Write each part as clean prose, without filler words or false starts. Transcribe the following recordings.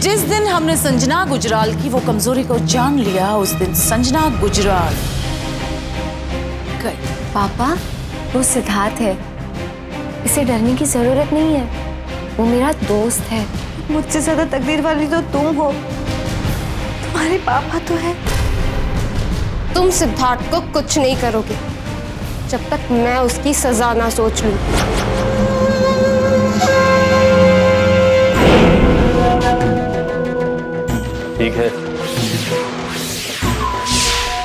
जिस दिन हमने संजना गुजराल की वो कमजोरी को जान लिया, उस दिन संजना गुजराल गई। पापा, वो सिद्धार्थ है, इसे डरने की जरूरत नहीं है, वो मेरा दोस्त है। मुझसे ज्यादा तकदीर वाली तो तुम हो, तुम्हारे पापा तो है। तुम सिद्धार्थ को कुछ नहीं करोगे जब तक मैं उसकी सजा ना सोच लूं। ठीक है,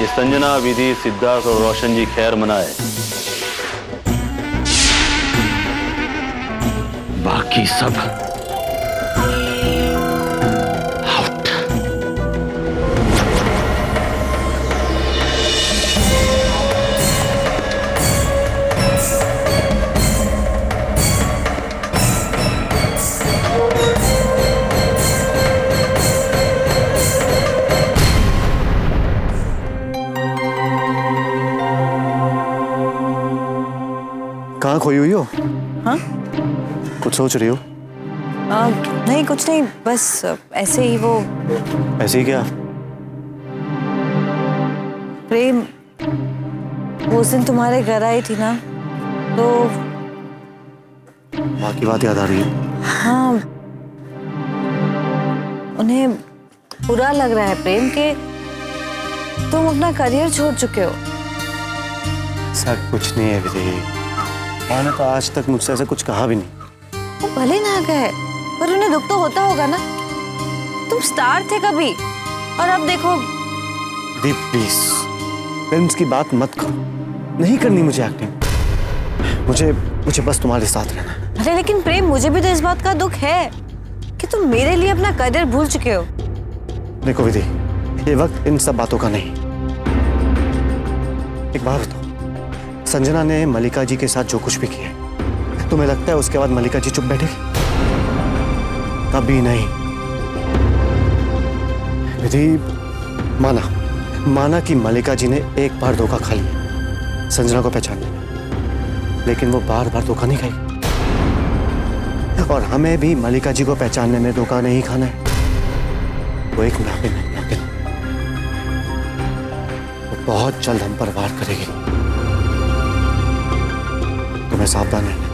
ये संजना, विधि, सिद्धार्थ और रोशन जी खैर मनाए, बाकी सब आउट। कहाँ खोई हुई हो? हाँ? कुछ सोच रही हो? नहीं, कुछ नहीं, बस ऐसे ही। वो ऐसे ही क्या? प्रेम, वो उस दिन तुम्हारे घर आई थी ना, तो बाकी बात याद आ रही है? हाँ, उन्हें बुरा लग रहा है प्रेम के तुम अपना करियर छोड़ चुके हो। ऐसा कुछ नहीं है विधि, माँ ने तो आज तक मुझसे ऐसा कुछ कहा भी नहीं। वो भले ना गए, पर उन्हें दुख तो होता होगा ना। तुम स्टार थे कभी, और अब देखो। दीप प्लीज, फिल्म्स की बात मत करो, नहीं करनी मुझे एक्टिंग। मुझे बस तुम्हारे साथ रहना है। अरे लेकिन प्रेम, मुझे भी तो इस बात का दुख है कि तुम मेरे लिए अपना करियर भूल चुके हो। देखो विधि, ये वक्त इन सब बातों का नहीं। एक बात बताओ, संजना ने मल्लिका जी के साथ जो कुछ भी किया, तुम्हें लगता है उसके बाद मल्लिका जी चुप बैठेगी? कभी नहीं। विधि, माना कि मल्लिका जी ने एक बार धोखा खा लिया संजना को पहचानने में, लेकिन वो बार बार धोखा नहीं खाई। और हमें भी मल्लिका जी को पहचानने में धोखा नहीं खाना है। वो एक नागिन है, नागिन। वो बहुत जल्द हम पर वार करेगी, तुम्हें सावधान रहना,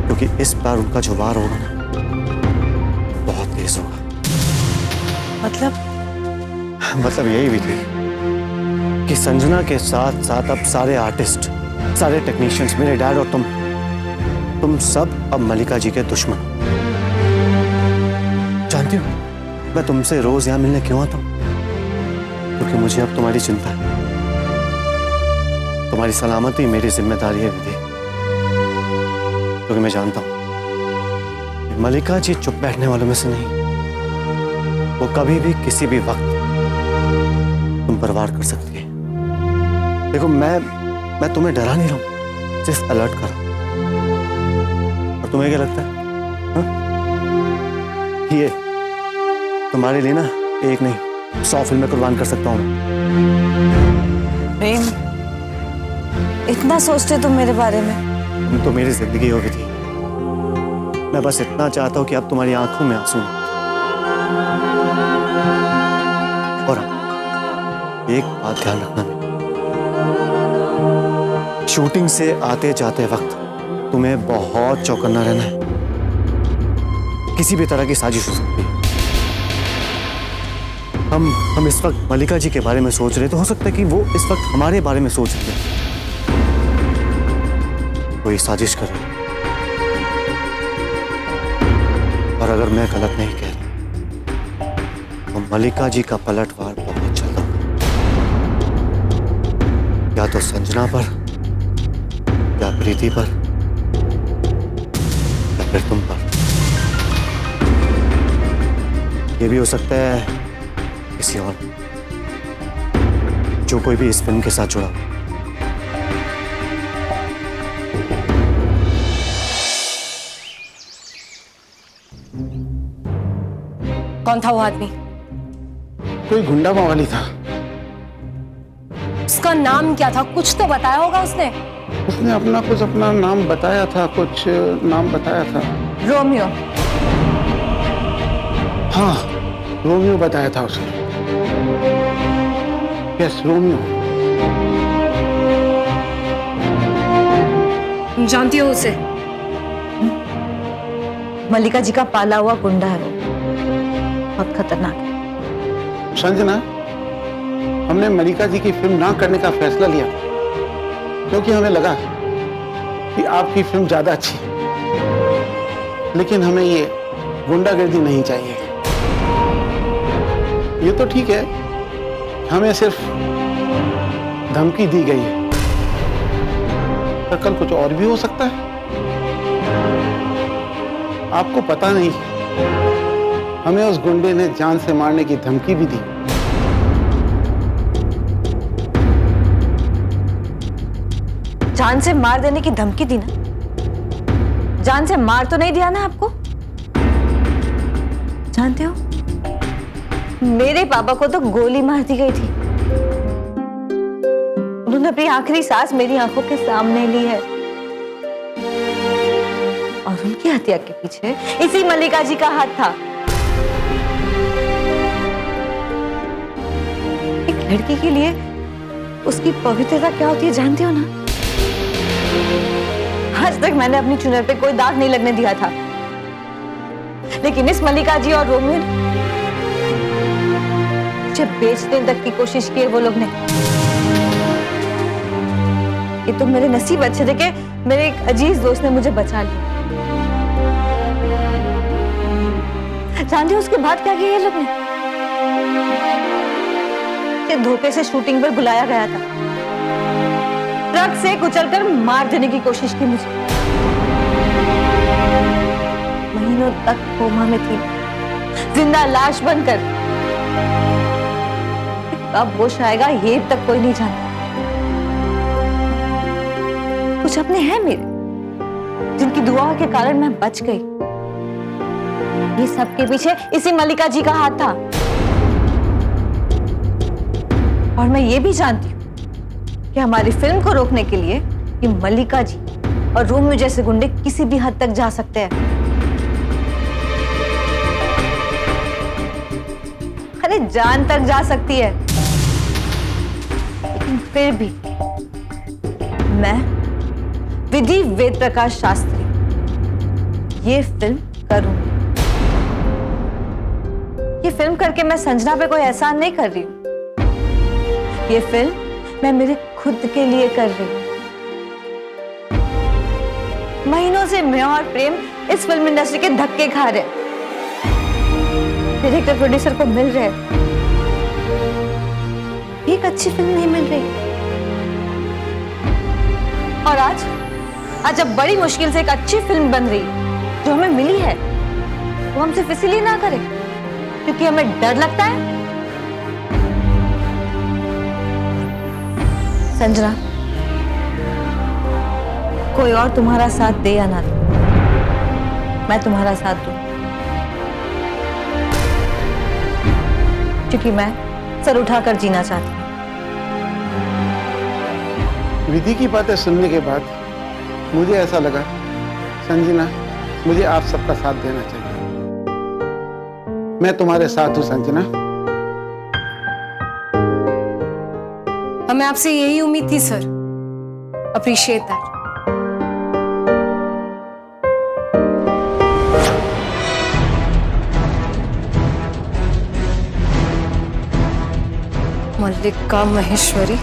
क्योंकि इस बार उनका जो वार होगा ना, बहुत तेज होगा। मतलब यही भी थी कि संजना के साथ साथ अब सारे आर्टिस्ट, सारे टेक्नीशियंस, मेरे डैड और तुम सब अब मल्लिका जी के दुश्मन। जानती हो मैं तुमसे रोज यहां मिलने क्यों आता हूं? क्योंकि मुझे अब तुम्हारी चिंता है। तुम्हारी सलामती मेरी जिम्मेदारी है विधि, क्योंकि मैं जानता हूं मल्लिका जी चुप बैठने वालों में से नहीं। वो कभी भी किसी भी वक्त तुम पर वार कर सकती है। देखो मैं तुम्हें डरा नहीं रहा हूं, सिर्फ अलर्ट कर रहा हूं। और तुम्हें क्या लगता है? हा? ये तुम्हारे लिए ना एक नहीं 100 फिल्में कुर्बान कर सकता हूं। प्रेम, इतना सोचते तुम मेरे बारे में? तुम तो मेरी जिंदगी हो थी। मैं बस इतना चाहता हूं कि अब तुम्हारी आंखों में आंसू हैं। और एक बात ध्यान रखना, शूटिंग से आते जाते वक्त तुम्हें बहुत चौकन्ना रहना है। किसी भी तरह की साजिश हो सकती है। हम इस वक्त मल्लिका जी के बारे में सोच रहे, तो हो सकता है कि वो इस वक्त हमारे बारे में सोच रहे हैं। कोई साजिश कर रहे। और अगर मैं गलत नहीं कह रहा, तो मल्लिका जी का पलटवार बहुत जल्द होगा। या तो संजना पर, या प्रीति पर, या फिर तुम पर। यह भी हो सकता है किसी और, जो कोई भी इस फिल्म के साथ जुड़ा हो। कौन था वो आदमी? कोई गुंडा मावाली था। उसका नाम क्या था? कुछ तो बताया होगा उसने। उसने अपना नाम बताया था, कुछ नाम बताया था। रोमियो। हाँ, रोमियो बताया था उसने। Yes, Romeo. तुम जानती हो उसे? मल्लिका जी का पाला हुआ गुंडा है वो, बहुत खतरनाक है। संजना, हमने मल्लिका जी की फिल्म ना करने का फैसला लिया क्योंकि हमें लगा कि आपकी फिल्म ज्यादा अच्छी है, लेकिन हमें ये गुंडागर्दी नहीं चाहिए। ये तो ठीक है, हमें सिर्फ धमकी दी गई है, पर कल कुछ और भी हो सकता है। आपको पता नहीं, हमें उस गुंडे ने जान से मारने की धमकी भी दी। जान से मार देने की धमकी दी ना? जान से मार तो नहीं दिया ना आपको? जानते हो, मेरे पापा को तो गोली मार दी गई थी। उन्होंने अपनी आखिरी सांस मेरी आंखों के सामने ली है, और उनकी हत्या के पीछे इसी मल्लिका जी का हाथ था। एक लड़की के लिए उसकी पवित्रता क्या होती है जानते हो ना? आज तक मैंने अपनी चुनर पे कोई दाग नहीं लगने दिया था, लेकिन इस मल्लिका जी और रोमियो ने मुझे बेचने तक की कोशिश की है वो लोग ने। ये तो मेरे नसीब अच्छे थे कि मेरे एक अजीज दोस्त ने मुझे बचा लिया। जानते हो उसके बाद क्या किया ये लोग ने? कि धोखे से शूटिंग पर बुलाया गया था, ट्रक से कुचलकर मार देने की कोशिश की मुझे। महीनों तक कोमा में थी, जिंदा लाश बनकर। कब होश आएगा ये तक कोई नहीं जानता। कुछ अपने हैं मेरे, जिनकी दुआ के कारण मैं बच गई। ये सब के पीछे इसी मल्लिका जी का हाथ था। और मैं ये भी जानती हूँ कि हमारी फिल्म को रोकने के लिए ये मल्लिका जी और रोमियो जैसे गुंडे किसी भी हद तक जा सकते हैं। अरे जान तक जा सकती है, लेकिन फिर भी मैं विधि वेद प्रकाश शास्त्री ये फिल्म करूंगी। ये फिल्म करके मैं संजना पे कोई एहसान नहीं कर रही हूं। ये फिल्म मैं मेरे खुद के लिए कर रही हूं। महीनों से मैं और प्रेम इस फिल्म इंडस्ट्री के धक्के खा रहे हैं, डायरेक्टर प्रोड्यूसर को मिल रहे हैं, एक अच्छी फिल्म नहीं मिल रही। और आज जब बड़ी मुश्किल से एक अच्छी फिल्म बन रही जो हमें मिली है, वो हम सिर्फ इसीलिए ना करें क्योंकि हमें डर लगता है। संजना, कोई और तुम्हारा साथ दे या ना दे, मैं तुम्हारा साथ दूं, क्योंकि मैं सर उठाकर जीना चाहती हूँ। विधि की बातें सुनने के बाद मुझे ऐसा लगा, संजना, मुझे आप सबका साथ देना चाहिए। मैं तुम्हारे साथ हूं संजना। हमें आपसे यही उम्मीद थी sir. Appreciate that. Mallika Maheshwari,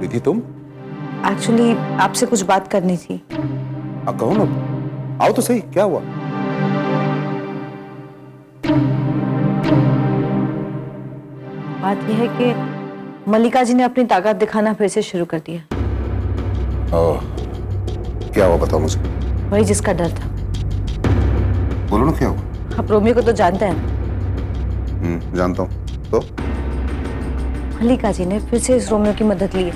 Vidhi तुम? एक्चुअली आपसे कुछ बात करनी थी। कहो ना, आओ तो सही, क्या हुआ? बात यह है कि मल्लिका जी ने अपनी ताकत दिखाना फिर से शुरू कर दिया। क्या हुआ बताओ मुझे। वही जिसका डर था। बोलो ना क्या हुआ। आप रोमियो को तो जानते हैं। जानता हूँ। तो मल्लिका जी ने फिर से इस रोमियो की मदद ली है,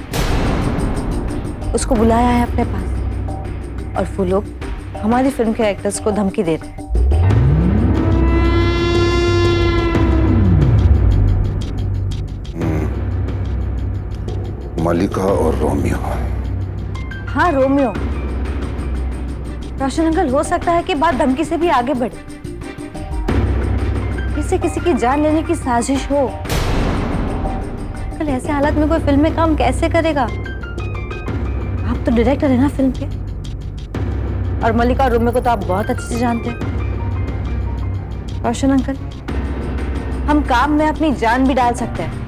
उसको बुलाया है अपने पास, और वो लोग हमारी फिल्म के एक्टर्स को धमकी दे रहे हैं। मलिका और रोमियो। हाँ, रोमियो। रोशन अंकल, हो सकता है कि बात धमकी से भी आगे बढ़े, इससे किसी की जान लेने की साजिश हो। कल ऐसे हालात में कोई फिल्म में काम कैसे करेगा? आप तो डायरेक्टर है ना फिल्म के, और मलिका और रोमियो को तो आप बहुत अच्छे से जानते हैं। रोशन अंकल, हम काम में अपनी जान भी डाल सकते हैं।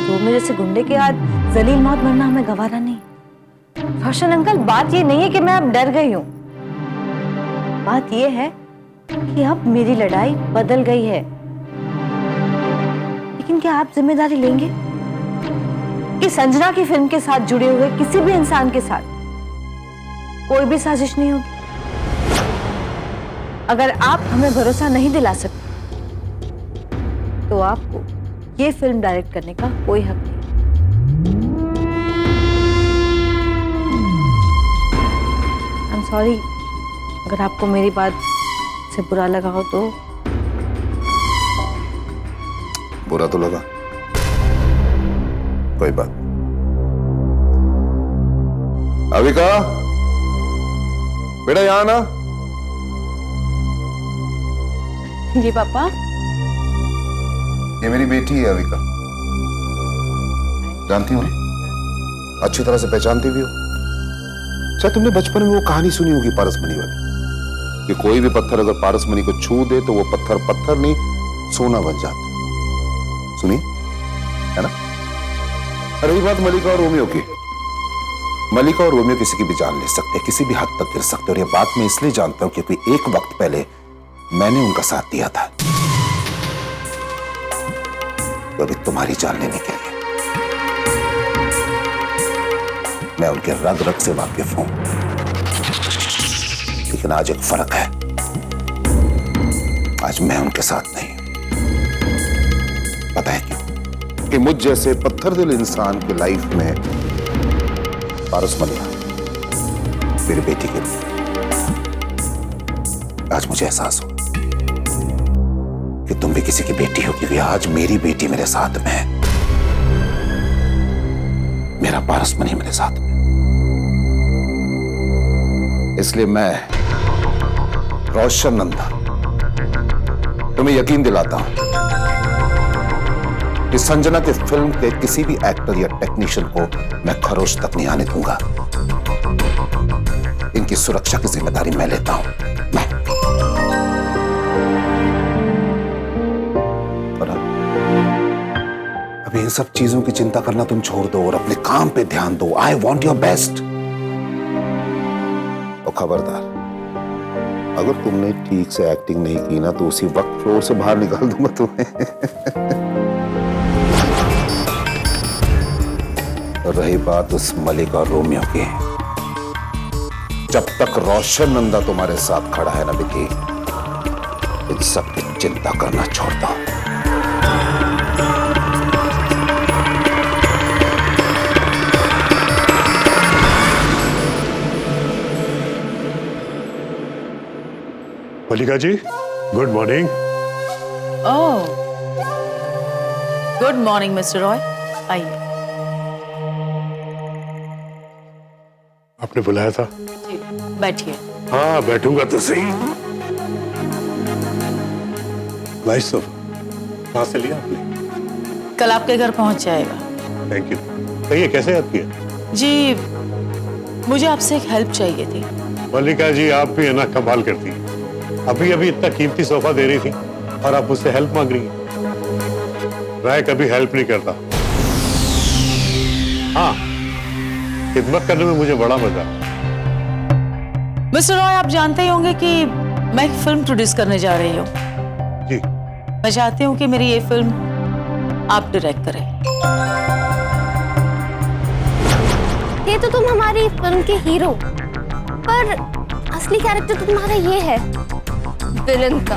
रोमियो जैसे गुंडे के हाथ जलील मौत मरना हमें गवारा नहीं। रोशन अंकल, बात ये नहीं है कि मैं अब डर गई हूं, बात ये है कि अब मेरी लड़ाई बदल गई है। लेकिन क्या आप जिम्मेदारी लेंगे कि संजना की फिल्म के साथ जुड़े हुए किसी भी इंसान के साथ कोई भी साजिश नहीं होगी? अगर आप हमें भरोसा नहीं दिला सकते तो आपको ये फिल्म डायरेक्ट करने का कोई हक नहीं। आई एम सॉरी, अगर आपको मेरी बात से बुरा लगा हो तो। बुरा तो लगा, कोई बात। अविका, बेटा यहां ना। जी पापा। ये मेरी बेटी है अविका, जानती हो ना? अच्छी तरह से पहचानती भी हो। शायद तुमने बचपन में वो कहानी सुनी होगी पारसमणि वाली, कि कोई भी पत्थर अगर पारसमणि को छू दे तो वो पत्थर पत्थर नहीं सोना बन जाता। सुनी है ना? रही बात मलिका और रोमियो की, मलिका और रोमियो किसी की भी जान ले सकते हैं, किसी भी हद तक गिर सकते हैं। और ये बात मैं इसलिए जानता हूं क्योंकि एक वक्त पहले मैंने उनका साथ दिया था, तो अभी तुम्हारी जान लेने के लिए मैं उनके रग रग से वाकिफ हूं। लेकिन आज एक फर्क है, आज मैं उनके साथ नहीं। पता है क्यों? कि मुझ जैसे पत्थर दिल इंसान के लाइफ में पारसमणि मेरी बेटी के लिए आज मुझे एहसास हो कि तुम भी किसी की बेटी हो, क्योंकि आज मेरी बेटी मेरे साथ में है, मेरा पारसमणि मेरे साथ में। इसलिए मैं रोशन नंदा तुम्हें यकीन दिलाता हूं कि संजना के फिल्म के किसी भी एक्टर या टेक्नीशियन को मैं खरोश तक नहीं आने दूंगा। इनकी सुरक्षा की जिम्मेदारी मैं लेता हूं। मैं अभी इन सब चीजों की चिंता करना तुम छोड़ दो और अपने काम पे ध्यान दो। I want your best. और खबरदार, अगर तुमने ठीक से एक्टिंग नहीं की ना तो उसी वक्त फ्लोर से बाहर निकाल दूंगा तुम्हें। रही बात उस मलिका और रोमियो की, जब तक रोशन नंदा तुम्हारे साथ खड़ा है ना विकी, इन सब की चिंता करना छोड़ दो। मलिका जी, गुड मॉर्निंग। ओह, गुड मॉर्निंग मिस्टर रॉय, आइए। आपने बुलाया था? जी, बैठिए। हाँ, बैठूंगा तो सही। नाइस सोफा, कहाँ से लिया आपने? कल आपके घर पहुंच जाएगा। Thank you. कहिए, कैसे याद किया? जी, मुझे आपसे एक हेल्प चाहिए थी। मलिका जी, आप भी है ना कमाल करती हैं। अभी अभी इतना कीमती सोफा दे रही थी और आप मुझसे हेल्प मांग रही हैं। राय कभी हेल्प नहीं करता। हाँ, खिदमत करने में मुझे बड़ा मजा। मिस्टर रॉय, आप जानते ही होंगे कि मैं एक फिल्म प्रोड्यूस करने जा रही हूँ। जी। मैं चाहती हूँ कि मेरी ये फिल्म आप डायरेक्ट करें। ये तो तुम हमारी फिल्म के हीरो, पर असली कैरेक्टर तो तुम्हारा ये है, विलन का।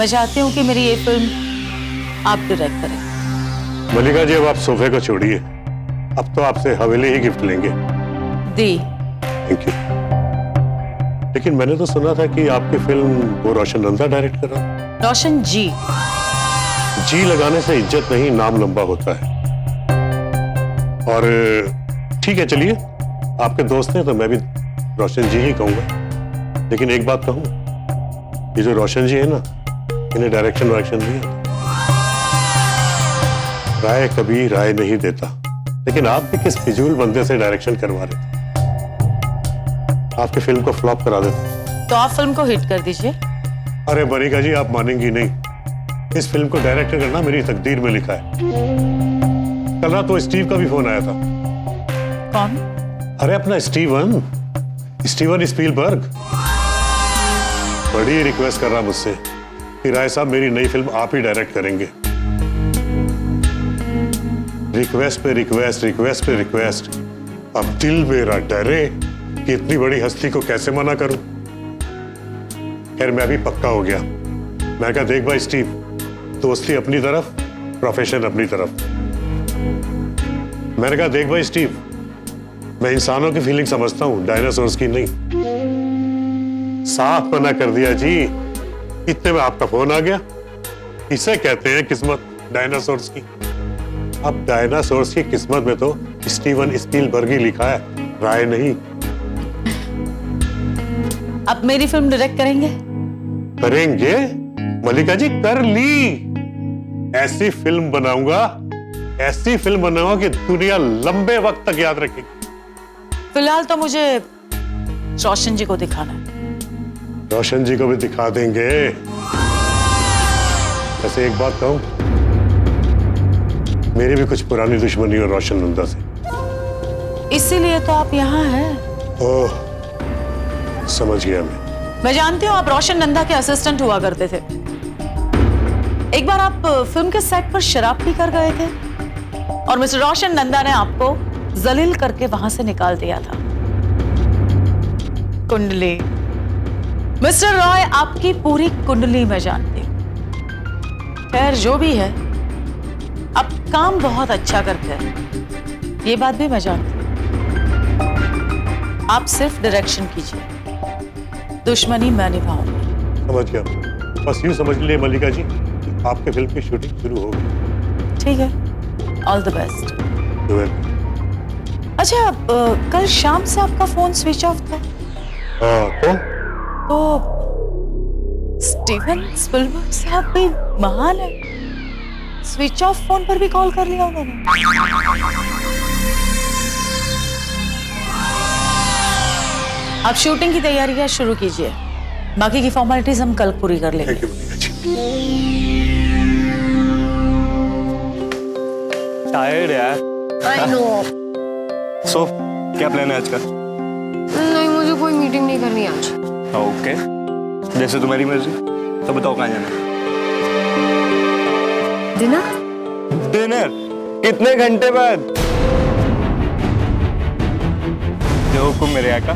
मैं चाहती हूँ कि मेरी ये फिल्म आप डायरेक्ट करें। मल्लिका जी, अब आप सोफे को छोड़िए, अब तो आपसे हवेली ही गिफ्ट लेंगे। दी। Thank you. लेकिन मैंने तो सुना था कि आपकी फिल्म वो रोशन नंदा डायरेक्ट कर रहा है। रोशन जी। जी लगाने से इज्जत नहीं, नाम लंबा होता है। और ठीक है, चलिए, आपके दोस्त हैं तो मैं भी रोशन जी ही कहूंगा। लेकिन एक बात कहूं, ये जो रोशन जी है ना, इन्हें डायरेक्शन नहीं आता। राय कभी राय नहीं देता। लेकिन आप भी किस फिजूल बंदे से डायरेक्शन करवा रहे थे? आपकी फिल्म को फ्लॉप करा देते। तो आप फिल्म को हिट कर दीजिए। अरे मनिका जी, आप मानेंगी नहीं, इस फिल्म को डायरेक्ट करना मेरी तकदीर में लिखा है। कल रात तो स्टीव का भी फोन आया था। कौन? अरे अपना स्टीवन स्पीलबर्ग। बड़ी रिक्वेस्ट कर रहा मुझसे कि राय साहब, मेरी नई फिल्म आप ही डायरेक्ट करेंगे। रिक्वेस्ट पे रिक्वेस्ट। अब दिल मेरा डरे कि इतनी बड़ी हस्ती को कैसे मना करूं। खैर, मैं भी पक्का हो गया। मैं कहा, देख भाई स्टीव, दोस्ती अपनी तरफ, प्रोफेशन अपनी तरफ। मैंने कहा, देख भाई स्टीव, मैं इंसानों की फीलिंग समझता हूं, डायनासोर्स की नहीं। साफ मना कर दिया जी। इतने में आपका फोन आ गया। इसे कहते हैं किस्मत, डायनासोर्स की। अब डायनासोर्स की किस्मत में तो स्टीवन स्पीलबर्ग ही लिखा है, राय नहीं। आप मेरी फिल्म डायरेक्ट करेंगे? करेंगे मल्लिका जी, कर ली। ऐसी फिल्म बनाऊंगा कि दुनिया लंबे वक्त तक याद रखेगी। फिलहाल तो मुझे रोशन जी को दिखाना है। रोशन जी को भी दिखा देंगे। ऐसे एक बात कहूं, मेरी भी कुछ पुरानी दुश्मनी है रोशन नंदा से। इसीलिए तो आप यहाँ हैं। ओह, समझ गया मैं जानती हूँ आप रोशन नंदा के असिस्टेंट हुआ करते थे। एक बार आप फिल्म के सेट पर शराब पी कर गए थे और मिस्टर रोशन नंदा ने आपको जलील करके वहां से निकाल दिया था। कुंडली, मिस्टर रॉय, आपकी पूरी कुंडली मैं जानती हूं। खैर, जो भी है, आप काम बहुत अच्छा करते हैं, ये बात भी मैं जानती हूं। आप सिर्फ डायरेक्शन कीजिए, दुश्मनी मैं निभाऊंगी। समझ गया। बस यूं समझ लीजिए मल्लिका जी, आपके फिल्म की शूटिंग शुरू होगी। ठीक है, ऑल द बेस्ट। अच्छा, कल शाम से आपका फोन स्विच ऑफ था। हाँ, तो स्टीवन स्पीलबर्ग साहब भी महान है, स्विच ऑफ फोन पर भी कॉल कर लिया उन्होंने। आप शूटिंग की तैयारियां शुरू कीजिए, बाकी की फॉर्मेलिटीज हम कल पूरी कर लेंगे। Thank you Mallika ji. Tired यार। I no. सो क्या प्लान है आज का? नहीं, मुझे कोई मीटिंग नहीं करनी आज। ओके, जैसे तुम्हारी मर्जी। तो बताओ कहाँ जाना है? डिनर? कितने घंटे बाद? जो हुकुम मेरे आका।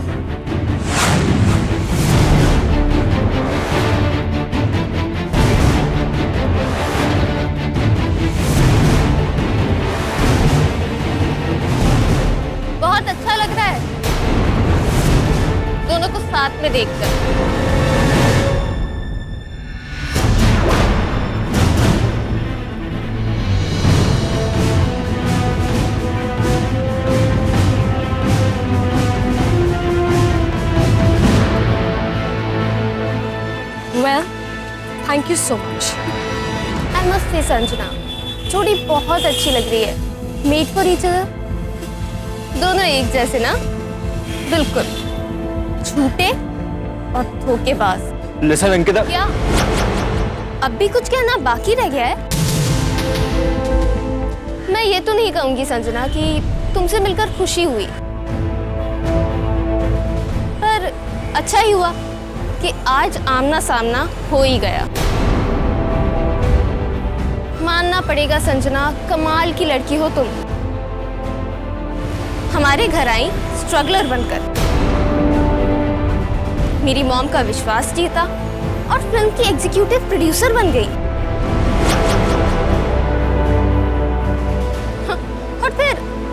बहुत अच्छा लग रहा है दोनों को साथ में देखकर। Well, thank you so much. I must say, Sanjana, जोड़ी बहुत अच्छी लग रही है। Made for each other. दोनों एक जैसे ना? बिल्कुल। झूठे और धोखेबाज। लिसन अंकिता। क्या? अब भी कुछ कहना बाकी रह गया है? मैं ये तो नहीं कहूंगी संजना कि तुमसे मिलकर खुशी हुई, पर अच्छा ही हुआ कि आज आमना सामना हो ही गया। मानना पड़ेगा संजना, कमाल की लड़की हो तुम। हमारे घर आई स्ट्रगलर बनकर, मेरी मॉम का विश्वास जीता और फिल्म की एग्जीक्यूटिव प्रोड्यूसर बन गई। हाँ, और फिर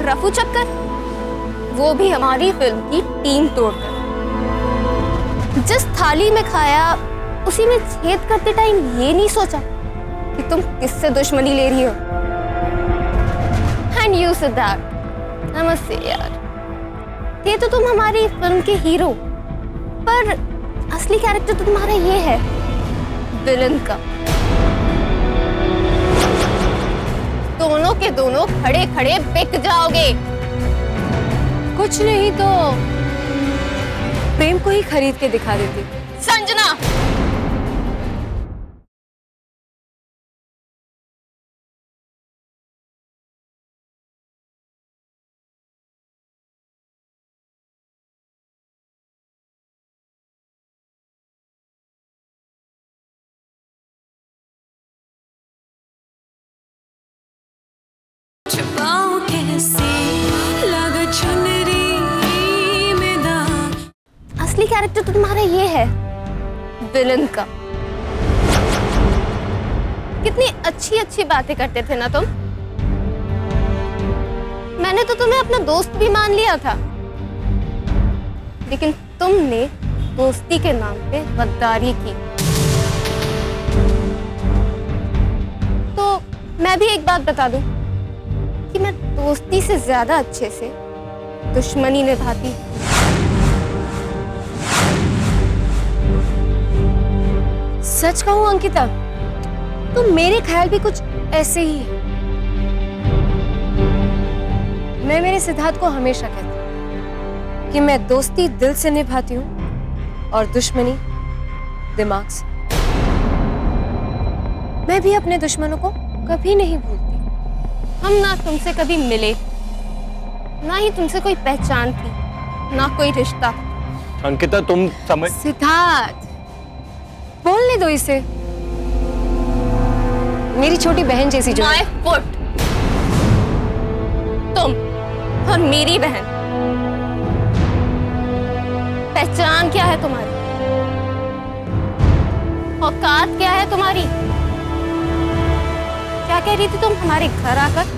रफू चक्कर, वो भी हमारी फिल्म की टीम तोड़कर। जिस थाली में खाया उसी में छेद करते टाइम ये नहीं सोचा कि तुम किससे दुश्मनी ले रही हो। And you Siddharth, I must say यार, ये तो तुम हमारी फिल्म के हीरो, पर असली कैरेक्टर तो तुम्हारा ये है, विलन का। दोनों के दोनों खड़े खड़े बिक जाओगे। कुछ नहीं तो प्रेम को ही खरीद के दिखा देती। संजना, असली कैरेक्टर तो तुम्हारा ये है, विलन का। कितनी अच्छी अच्छी बातें करते थे ना तुम। मैंने तो तुम्हें अपना दोस्त भी मान लिया था, लेकिन तुमने दोस्ती के नाम पे गद्दारी की। तो मैं भी एक बात बता दूं कि मैं दोस्ती से ज्यादा अच्छे से दुश्मनी निभाती। सच कहूं अंकिता, तो मेरे ख्याल भी कुछ ऐसे ही है। मैं मेरे सिद्धार्थ को हमेशा कहती हूं कि मैं दोस्ती दिल से निभाती हूं और दुश्मनी दिमाग से। मैं भी अपने दुश्मनों को कभी नहीं भूलती। हम ना तुमसे कभी मिले, ना ही तुमसे कोई पहचान थी, ना कोई रिश्ता। अंकिता तुम समझ। सिद्धार्थ, बोलने दो इसे। मेरी छोटी बहन जैसी जो माय फुट। तुम और मेरी बहन, पहचान क्या है तुम्हारी? औकात क्या है तुम्हारी? क्या कह रही थी तुम हमारे घर आकर?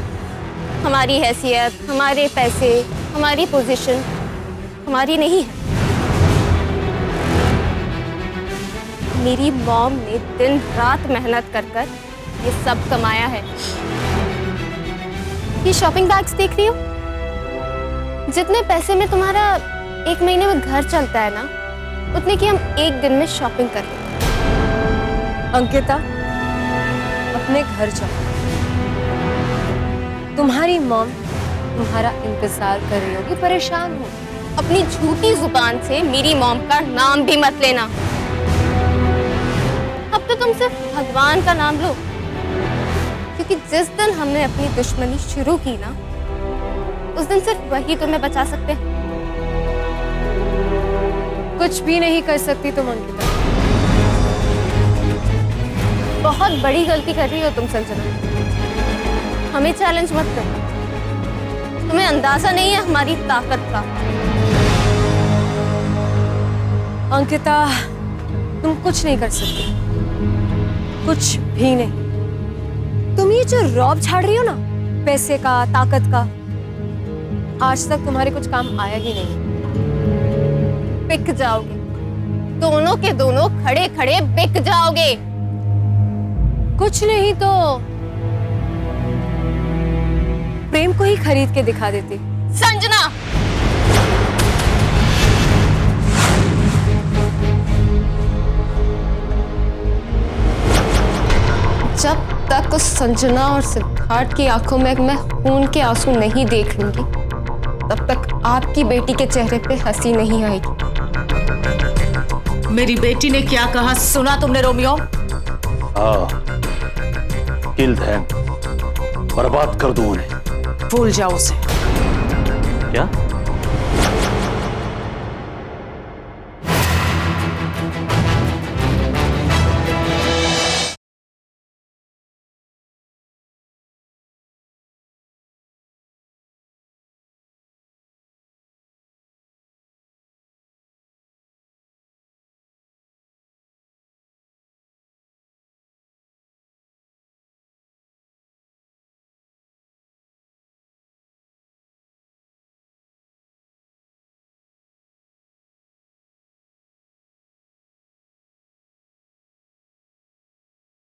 हमारी हैसियत, हमारे पैसे, हमारी पोजीशन हमारी नहीं है। मेरी मॉम ने दिन रात मेहनत कर कर ये सब कमाया है। ये शॉपिंग बैग्स देख रही हो? जितने पैसे में तुम्हारा एक महीने में घर चलता है ना, उतने की हम एक दिन में शॉपिंग कर लेते हैं। अंकिता, अपने घर जाओ। तुम्हारी मॉम तुम्हारा इंतजार कर रही होगी, परेशान हो। अपनी झूठी जुबान से मेरी मॉम का नाम भी मत लेना। अब तो तुम सिर्फ भगवान का नाम लो, क्योंकि जिस दिन हमने अपनी दुश्मनी शुरू की ना, उस दिन सिर्फ वही तुम्हें बचा सकते हैं। कुछ भी नहीं कर सकती तुम अंकिता। बहुत बड़ी गलती कर रही हो तुम संजना। हमें चैलेंज मत करो। तुम्हें अंदाजा नहीं है हमारी ताकत का। अंकिता, तुम कुछ नहीं कर सकती, कुछ भी नहीं। तुम ये जो रौब झाड़ रही हो ना, पैसे का, ताकत का, आज तक तुम्हारे कुछ काम आया ही नहीं। बिक जाओगे, दोनों के दोनों खड़े खड़े बिक जाओगे। कुछ नहीं तो प्रेम को ही खरीद के दिखा देती। संजना, जब तक उस संजना और सिद्धार्थ की आंखों में मैं खून के आंसू नहीं देख लूंगी, तब तक आपकी बेटी के चेहरे पे हंसी नहीं आएगी। मेरी बेटी ने क्या कहा सुना तुमने रोमियो? हाँ, किल देम, बर्बाद कर दूं उन्हें। भूल जाओ उसे। क्या?